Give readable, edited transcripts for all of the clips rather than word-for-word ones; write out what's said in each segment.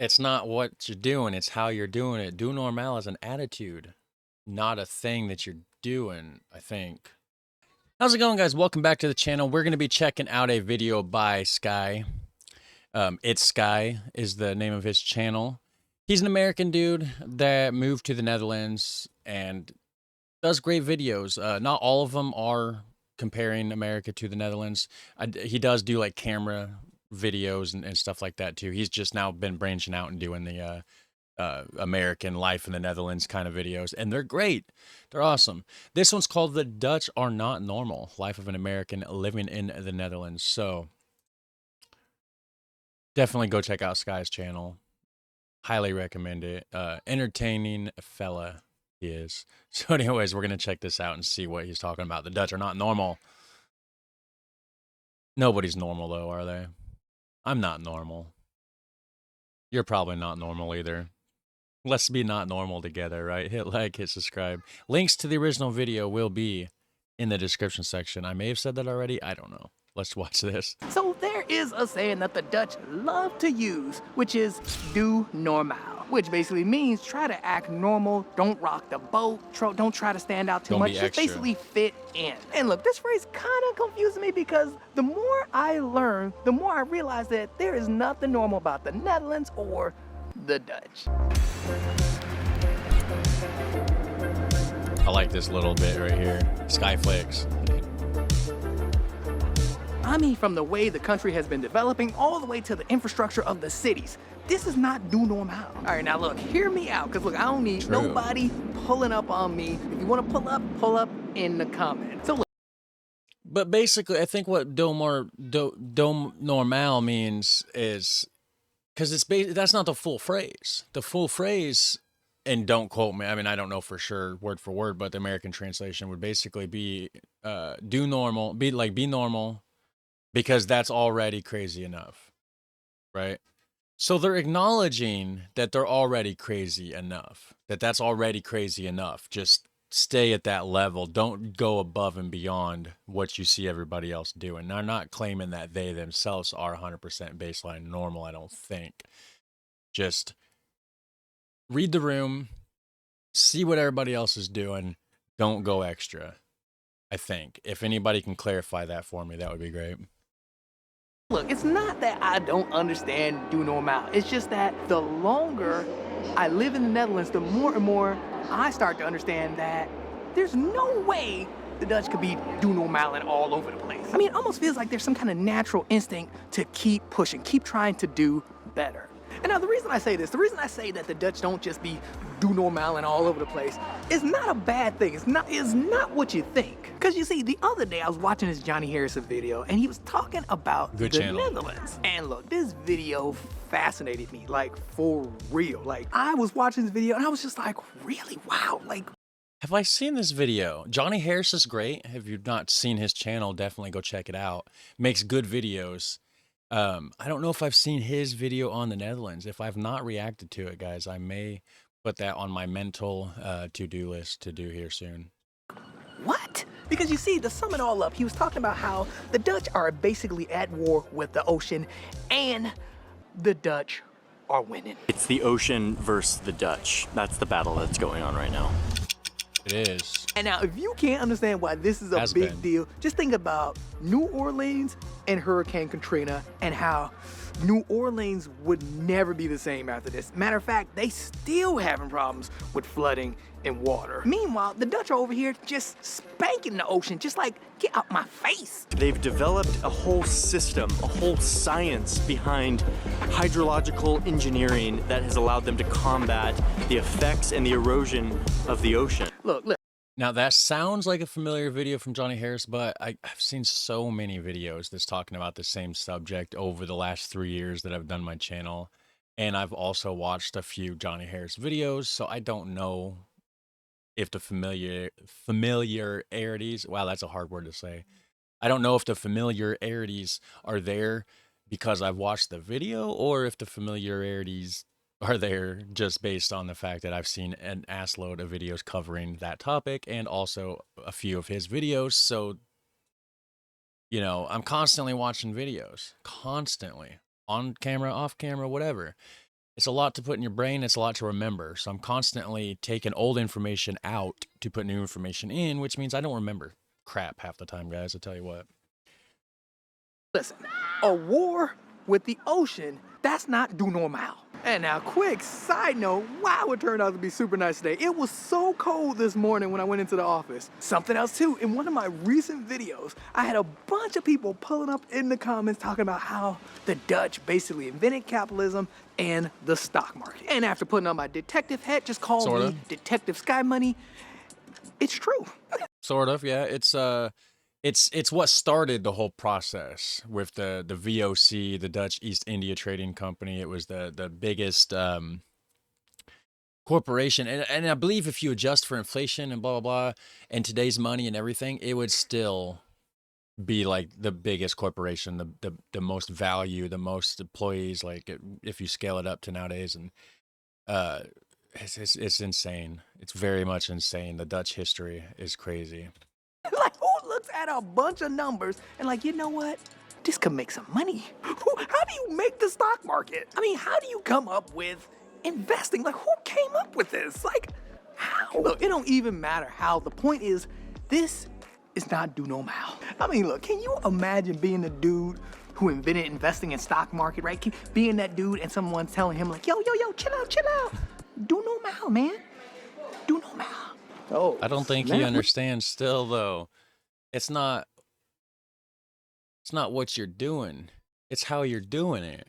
It's not what you're doing, it's how you're doing it. Doe Normaal is an attitude, not a thing that you're doing, I think. How's it going, guys? Welcome back to the channel. We're going to be checking out a video by Sky. It's Sky is the name of his channel. He's an American dude that moved to the Netherlands and does great videos. Not all of them are comparing America to the Netherlands. He does do like camera videos and stuff like that too. He's just now been branching out and doing the American life in the Netherlands kind of videos, and they're great. They're awesome. This one's called "The Dutch Are Not Normal: Life of an American Living in the Netherlands." So definitely go check out Sky's channel. Highly recommend it. Entertaining fella he is. So anyways, we're gonna check this out and see what he's talking about. The Dutch are not normal. Nobody's normal though, are they? I'm not normal. You're probably not normal either. Let's be not normal together, right? Hit like, hit subscribe. Links to the original video will be in the description section. I may have said that already. I don't know. Let's watch this. So there is a saying that the Dutch love to use, which is "Doe Normaal," which basically means try to act normal, don't rock the boat, don't try to stand out too Don't much, be just extra. basically fit in. And look, this phrase kind of confuses me because the more I learn, the more I realize that there is nothing normal about the Netherlands or the Dutch. I like this little bit right here. Skyflakes. I mean, from the way the country has been developing all the way to the infrastructure of the cities. This is not Doe Normaal. All right, now look, hear me out, because look, I don't need True. nobody pulling up on me. If you want to pull up in the comments. So look. But basically, I think what Doe Normaal means is, because that's not the full phrase. The full phrase, and don't quote me, I mean, I don't know for sure word for word, but the American translation would basically be do normal, be normal, because that's already crazy enough, right? So they're acknowledging that they're already crazy enough, that's already crazy enough. Just stay at that level. Don't go above and beyond what you see everybody else doing. They're not claiming that they themselves are 100% baseline normal, I don't think. Just read the room, see what everybody else is doing. Don't go extra, I think. If anybody can clarify that for me, that would be great. Look, it's not that I don't understand Doe Normaal. It's just that the longer I live in the Netherlands, the more and more I start to understand that there's no way the Dutch could be Doe Normaal and all over the place. I mean, it almost feels like there's some kind of natural instinct to keep pushing, keep trying to do better. And now the reason I say this, the reason I say that the Dutch don't just be Doe Normaal and all over the place, is not a bad thing. It's not what you think. Because you see, the other day I was watching this Johnny Harrison video and he was talking about the Netherlands. And look, this video fascinated me, like for real. Like I was watching this video and I was just like, really? Wow. Like, have I seen this video? Johnny Harris is great. If you've not seen his channel, definitely go check it out. Makes good videos. I don't know if I've seen his video on the Netherlands. If I've not reacted to it, guys, I may put that on my mental to-do list to do here soon. what? Because you see, to sum it all up, he was talking about how the Dutch are basically at war with the ocean and the Dutch are winning. It's the ocean versus the Dutch. That's the battle that's going on right now. It is. And now, if you can't understand why this is a big deal, just think about New Orleans and Hurricane Katrina and how New Orleans would never be the same after this. Matter of fact, they still having problems with flooding and water. Meanwhile, the Dutch are over here just spanking the ocean, just like, get out my face. They've developed a whole system, a whole science behind hydrological engineering that has allowed them to combat the effects and the erosion of the ocean. Look. Now that sounds like a familiar video from Johnny Harris, but I've seen so many videos that's talking about the same subject over the last 3 years that I've done my channel. And I've also watched a few Johnny Harris videos, so I don't know if the familiarities, wow, that's a hard word to say. I don't know if the familiarities are there because I've watched the video, or if the familiarities are there just based on the fact that I've seen an assload of videos covering that topic and also a few of his videos. So, you know, I'm constantly watching videos, constantly, on camera, off camera, whatever. it's a lot to put in your brain. It's a lot to remember. So I'm constantly taking old information out to put new information in, which means I don't remember crap half the time, guys. I'll tell you what. Listen, a war with the ocean, that's not Doe Normaal. And now, quick side note, wow, it turned out to be super nice today. It was so cold this morning when I went into the office. Something else too, in one of my recent videos, I had a bunch of people pulling up in the comments talking about how the Dutch basically invented capitalism and the stock market. And after putting on my detective hat, just call me Detective Sky Money. It's true. Sort of, yeah. It's what started the whole process with the VOC, the Dutch East India Trading Company. It was the biggest corporation, and I believe if you adjust for inflation and blah blah blah and today's money and everything, it would still be like the biggest corporation, the most value, the most employees. Like if you scale it up to nowadays, and it's insane. It's very much insane. The Dutch history is crazy. Like, who looks at a bunch of numbers and like, you know what? This could make some money. How do you make the stock market? I mean, how do you come up with investing? Like, who came up with this? Like, how? Look, it don't even matter how. The point is, this is not Doe Normaal. I mean, look, can you imagine being the dude who invented investing in stock market, right? Being that dude and someone's telling him like, yo, chill out. Doe Normaal, man. Doe Normaal. Oh, I don't think he understands still, though. It's not what you're doing. It's how you're doing it.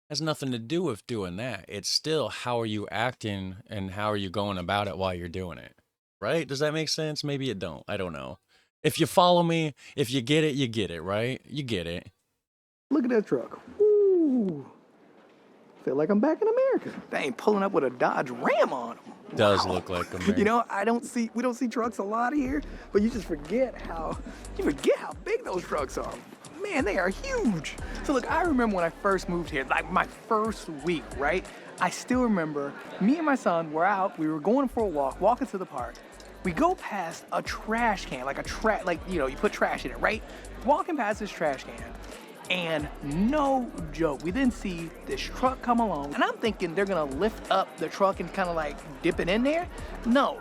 Has nothing to do with doing that. It's still how are you acting and how are you going about it while you're doing it. Right? Does that make sense? Maybe it don't. I don't know. If you follow me, if you get it, you get it, right? You get it. Look at that truck. Ooh. Feel like I'm back in America. They ain't pulling up with a Dodge Ram on them. Does look like America. You know, we don't see trucks a lot here, but you just forget how big those trucks are. Man, they are huge. So look, I remember when I first moved here, like my first week, right? I still remember me and my son were out, we were going for a walk, walking to the park. We go past a trash can, you put trash in it, right? Walking past this trash can. And no joke, we then see this truck come along, and I'm thinking they're gonna lift up the truck and kind of like dip it in there. No.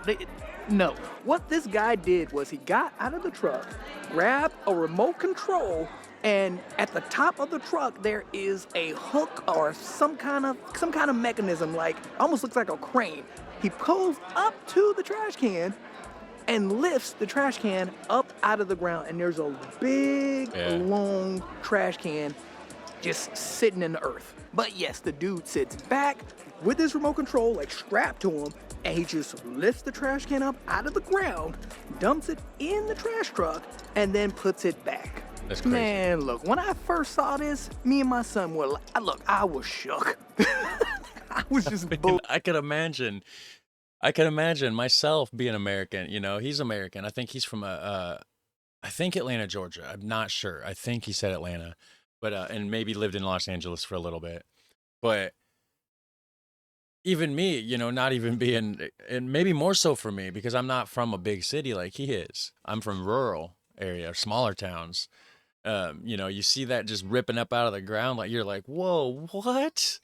What this guy did was he got out of the truck, grabbed a remote control, and at the top of the truck there is a hook or some kind of mechanism, like almost looks like a crane. He pulls up to the trash can and lifts the trash can up out of the ground, and there's a big, long trash can just sitting in the earth. But yes, the dude sits back with his remote control, like strapped to him, and he just lifts the trash can up out of the ground, dumps it in the trash truck, and then puts it back. That's crazy. Man, look, when I first saw this, me and my son were like, I was shook. I was just I could imagine myself being American. You know, he's American. I think he's from I think Atlanta, Georgia. I'm not sure. I think he said Atlanta, but and maybe lived in Los Angeles for a little bit. But even me, you know, not even being, and maybe more so for me because I'm not from a big city like he is. I'm from rural area, smaller towns. You know, you see that just ripping up out of the ground, like you're like, whoa, what?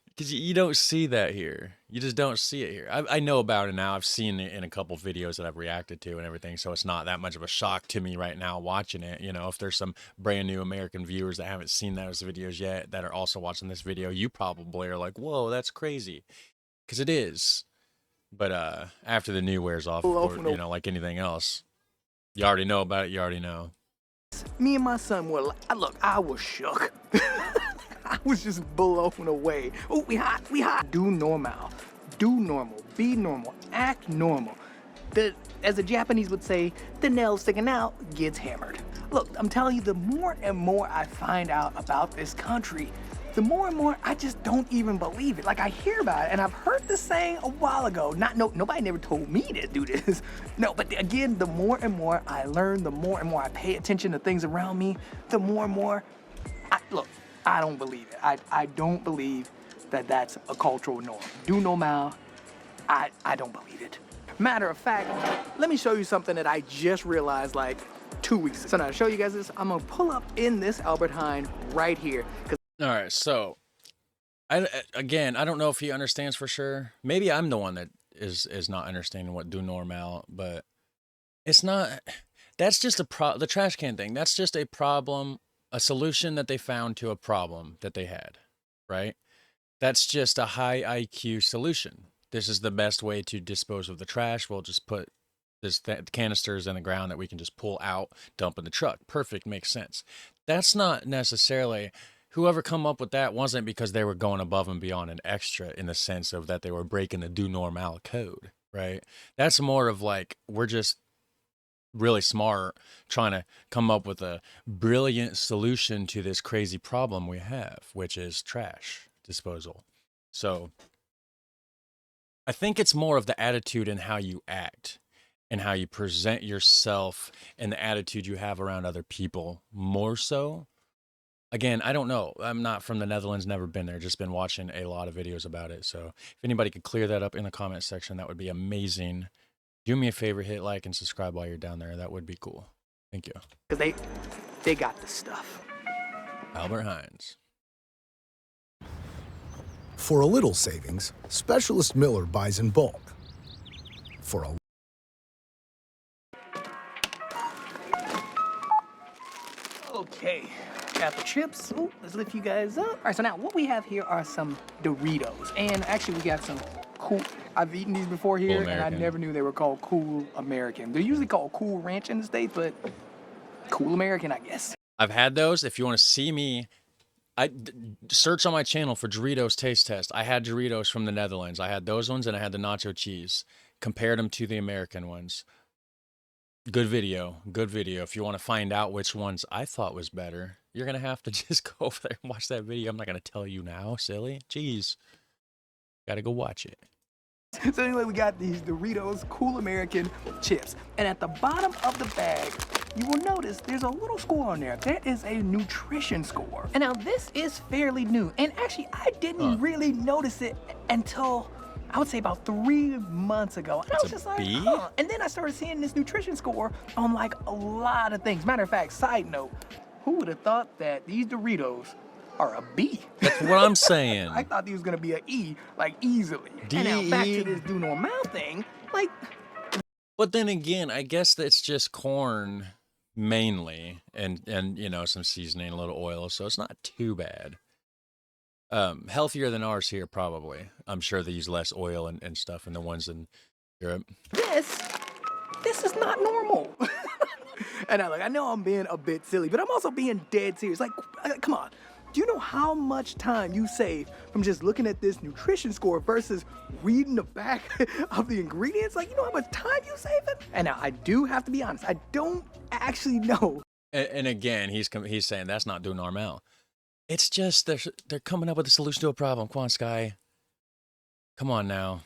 Because you don't see that here. You just don't see it here. I know about it now. I've seen it in a couple videos that I've reacted to and everything, so it's not that much of a shock to me right now watching it. You know, if there's some brand new American viewers that haven't seen those videos yet that are also watching this video, you probably are like, whoa, that's crazy. Because it is. But after the new wears off, you know, like anything else, you already know about it. You already know. Me and my son were like, look, I was shook. I was just blown away. Oh, we hot. Do normal. Do normal. Be normal. Act normal. As the Japanese would say, the nail sticking out gets hammered. Look, I'm telling you, the more and more I find out about this country, the more and more I just don't even believe it. Like, I hear about it, and I've heard this saying a while ago. Nobody never told me to do this. No, but again, the more and more I learn, the more and more I pay attention to things around me, the more and more I don't believe it. I don't believe that that's a cultural norm. Do normal, I don't believe it. Matter of fact, let me show you something that I just realized like 2 weeks ago. So now to show you guys this, I'm gonna pull up in this Albert Heijn right here. All right, so Again, I don't know if he understands for sure. Maybe I'm the one that is not understanding what Doe Normaal, but it's not. That's just the trash can thing. That's just a problem, a solution that they found to a problem that they had, right? That's just a high IQ solution. This is the best way to dispose of the trash. We'll just put this canisters in the ground that we can just pull out, dump in the truck. Perfect, makes sense. That's not necessarily, whoever come up with that wasn't because they were going above and beyond an extra in the sense of that they were breaking the Doe Normaal code, right? That's more of like, we're just really smart trying to come up with a brilliant solution to this crazy problem we have, which is trash disposal. So I think it's more of the attitude and how you act and how you present yourself and the attitude you have around other people more so. Again, I don't know. I'm not from the Netherlands, never been there, just been watching a lot of videos about it. So if anybody could clear that up in the comment section, that would be amazing. Do me a favor, hit like and subscribe while you're down there. That would be cool. Thank you. Because they got the stuff. Albert Hines. For a little savings, Specialist Miller buys in bulk. For a Okay, got the chips. Ooh, let's lift you guys up. All right, so now what we have here are some Doritos. And actually we got some cool, I've eaten these before here, and I never knew they were called Cool American. They're usually called Cool Ranch in the States, but Cool American, I guess. I've had those. If you want to see me, search on my channel for Doritos taste test. I had Doritos from the Netherlands. I had those ones and I had the nacho cheese. Compared them to the American ones. Good video. Good video. If you want to find out which ones I thought was better, you're going to have to just go over there and watch that video. I'm not going to tell you now, silly. Jeez. Got to go watch it. So anyway, we got these Doritos Cool American chips. And at the bottom of the bag, you will notice there's a little score on there. That is a nutrition score. And now this is fairly new. And actually, I didn't really notice it until, I would say, about 3 months ago. And I was just like, huh. And then I started seeing this nutrition score on like a lot of things. Matter of fact, side note, who would have thought that these Doritos are a B? That's what I'm saying. I thought these was gonna be an E, like easily. And now back to this Doe Normaal thing, like. But then again, I guess that's just corn mainly, and you know, some seasoning, a little oil, so it's not too bad. Healthier than ours here, probably. I'm sure they use less oil and stuff than the ones in Europe. This is not normal. And I know I'm being a bit silly, but I'm also being dead serious. Like, come on. Do you know how much time you save from just looking at this nutrition score versus reading the back of the ingredients? Like, you know how much time you saving? And now I do have to be honest, I don't actually know. And again, he's saying that's not Doe Normaal. It's just they're coming up with a solution to a problem. Come on, Sky. Come on now.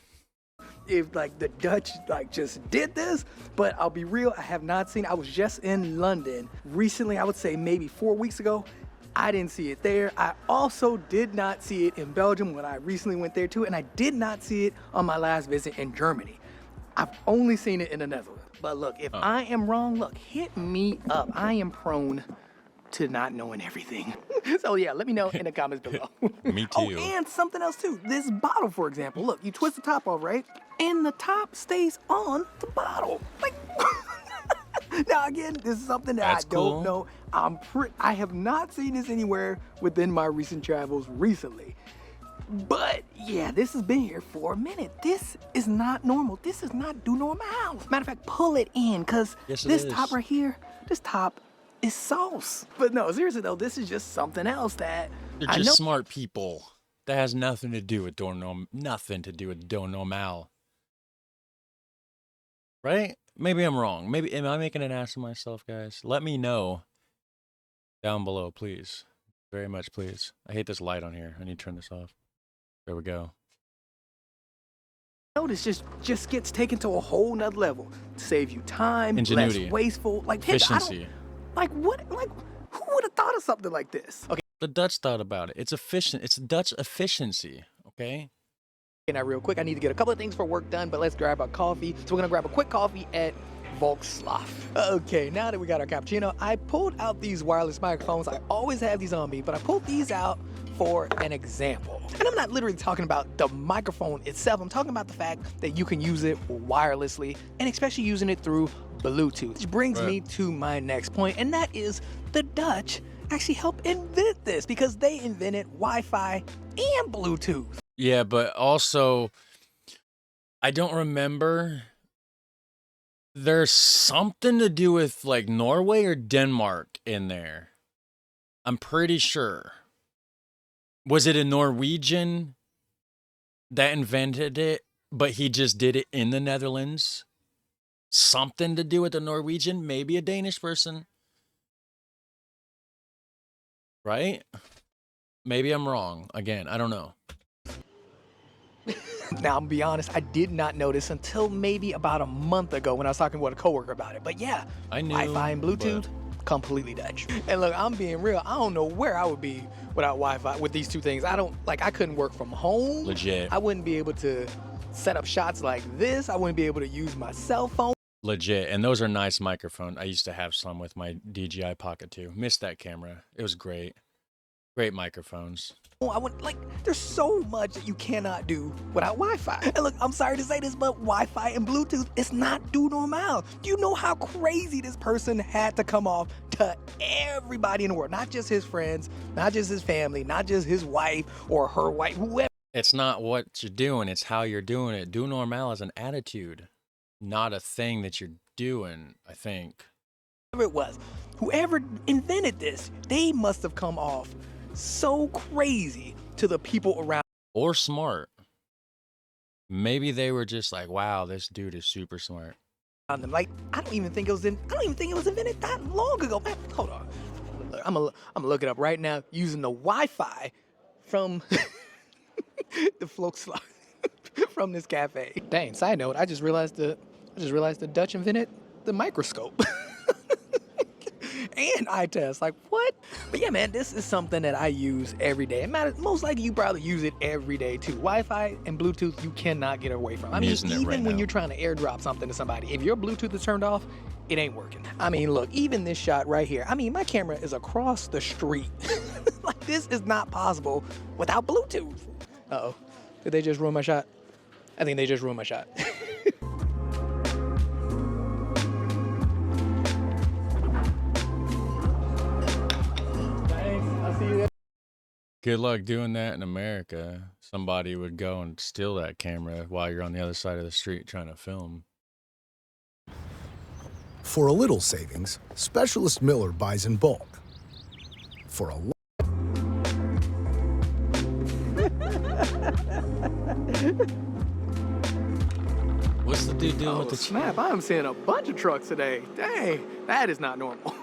If like the Dutch like just did this, but I'll be real, I have not seen. I was just in London recently, I would say maybe 4 weeks ago. I didn't see it there. I also did not see it in Belgium when I recently went there too, and I did not see it on my last visit in Germany. I've only seen it in the Netherlands. But look, if I am wrong, look, hit me up. I am prone to not knowing everything. So yeah, let me know in the comments below. Me too. Oh, and something else too. This bottle, for example, look, you twist the top off, right? And the top stays on the bottle. Like, now again, this is something that I don't know. I have not seen this anywhere within my recent travels recently. But yeah, this has been here for a minute. This is not normal. This is not Doe Normaal. Matter of fact, pull it in, cause this top right here, this top is sauce. But no, seriously though, this is just something else that they're just smart people. That has nothing to do with Doe Normaal. Right? Maybe I'm wrong. Maybe am I making an ass of myself, guys? Let me know down below, please. Very much, please. I hate this light on here. I need to turn this off. There we go. Notice just gets taken to a whole nother level. Save you time, ingenuity, less wasteful, like efficiency. Like what? Like who would have thought of something like this? Okay. The Dutch thought about it. It's efficient. It's Dutch efficiency. Okay. Now real quick, I need to get a couple of things for work done, but let's grab a coffee. So we're gonna grab a quick coffee at Volkswagen. Okay, now that we got our cappuccino, I pulled out these wireless microphones. I always have these on me, but I pulled these out for an example. And I'm not literally talking about the microphone itself. I'm talking about the fact that you can use it wirelessly, and especially using it through Bluetooth. Which brings me to my next point, and that is the Dutch actually helped invent this because they invented Wi-Fi and Bluetooth. Yeah, but also, I don't remember. There's something to do with like Norway or Denmark in there. I'm pretty sure. Was it a Norwegian that invented it, but he just did it in the Netherlands? Something to do with the Norwegian, maybe a Danish person. Right? Maybe I'm wrong. Again, I don't know. Now, I'm gonna be honest, I did not notice until maybe about a month ago when I was talking with a coworker about it. But yeah, I knew, Wi-Fi and Bluetooth, completely Dutch. And look, I'm being real. I don't know where I would be without Wi-Fi with these two things. I couldn't work from home. Legit. I wouldn't be able to set up shots like this. I wouldn't be able to use my cell phone. Legit. And those are nice microphones. I used to have some with my DJI Pocket 2. Missed that camera. It was great. Great microphones. There's so much that you cannot do without Wi-Fi. And look, I'm sorry to say this, but Wi-Fi and Bluetooth is not Doe Normaal. Do you know how crazy this person had to come off to everybody in the world? Not just his friends, not just his family, not just his wife or her wife, whoever. It's not what you're doing, it's how you're doing it. Doe Normaal is an attitude, not a thing that you're doing, I think. Whoever it was, whoever invented this, they must have come off so crazy to the people around. Or smart. Maybe they were just like, wow, this dude is super smart. Them. Like, I don't even think it was invented that long ago. Man, hold on. I'm gonna look it up right now using the Wi-Fi from the Volkswagen from this cafe. Dang, side note, I just realized the Dutch invented the microscope. And eye test, like what? But yeah, man, this is something that I use every day. Most likely you probably use it every day too. Wi-Fi and Bluetooth, you cannot get away from. I mean, even when you're trying to airdrop something to somebody, if your Bluetooth is turned off, it ain't working. I mean, look, even this shot right here, I mean, my camera is across the street. Like, this is not possible without Bluetooth. Uh-oh, did they just ruin my shot? I think they just ruined my shot. Good luck doing that in America. Somebody would go and steal that camera while you're on the other side of the street trying to film. For a little savings, Specialist Miller buys in bulk. For a What's the dude doing with the snap? I'm seeing a bunch of trucks today. Dang, that is not normal.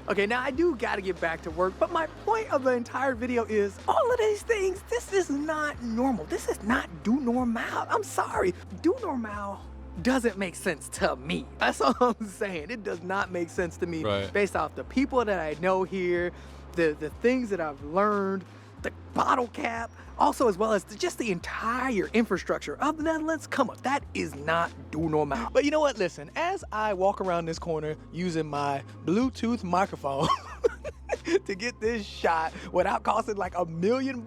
Okay, now I do gotta get back to work, but my point of the entire video is all of these things, this is not normal. This is not Doe Normaal. I'm sorry. Doe Normaal doesn't make sense to me. That's all I'm saying. It does not make sense to me based off the people that I know here, the things that I've learned, the bottle cap, also as well as just the entire infrastructure of the Netherlands. Come on, that is not Doe Normaal. But you know what, listen, as I walk around this corner using my Bluetooth microphone to get this shot without costing like $1 million,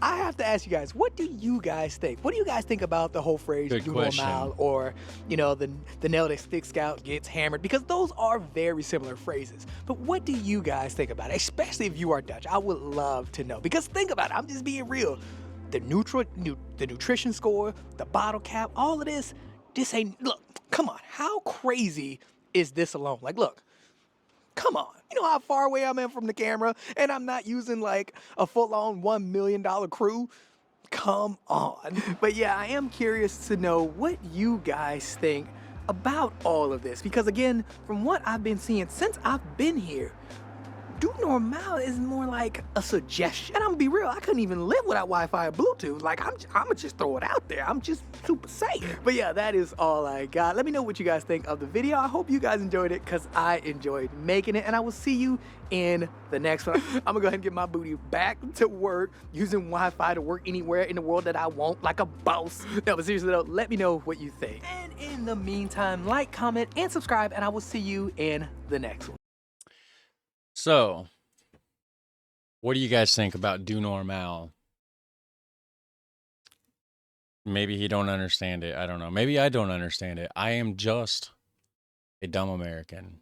I have to ask you guys, what do you guys think? What do you guys think about the whole phrase Doe Normaal, or, you know, the nail that sticks out gets hammered? Because those are very similar phrases. But what do you guys think about it? Especially if you are Dutch. I would love to know. Because think about it, I'm just being real. The nutrition score, the bottle cap, all of this ain't, look, come on. How crazy is this alone? Like, look. Come on, you know how far away I'm from the camera, and I'm not using like a full-on $1 million crew? Come on. But yeah, I am curious to know what you guys think about all of this, because again, from what I've been seeing since I've been here, Doe Normaal is more like a suggestion. And I'm gonna be real, I couldn't even live without Wi-Fi and Bluetooth. Like, I'm gonna just throw it out there. I'm just super Saiyan. But yeah, that is all I got. Let me know what you guys think of the video. I hope you guys enjoyed it, because I enjoyed making it, and I will see you in the next one. I'm gonna go ahead and get my booty back to work using Wi-Fi to work anywhere in the world that I want, like a boss. No, but seriously though, let me know what you think. And in the meantime, like, comment, and subscribe, and I will see you in the next one. So, what do you guys think about Doe Normaal? Maybe he don't understand it. I don't know. Maybe I don't understand it. I am just a dumb American.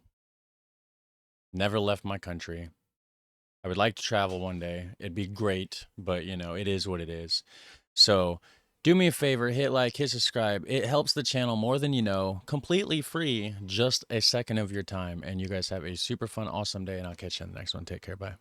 Never left my country. I would like to travel one day. It'd be great, but you know, it is what it is. So do me a favor, hit like, hit subscribe. It helps the channel more than you know. Completely free, just a second of your time. And you guys have a super fun, awesome day, and I'll catch you in the next one. Take care. Bye.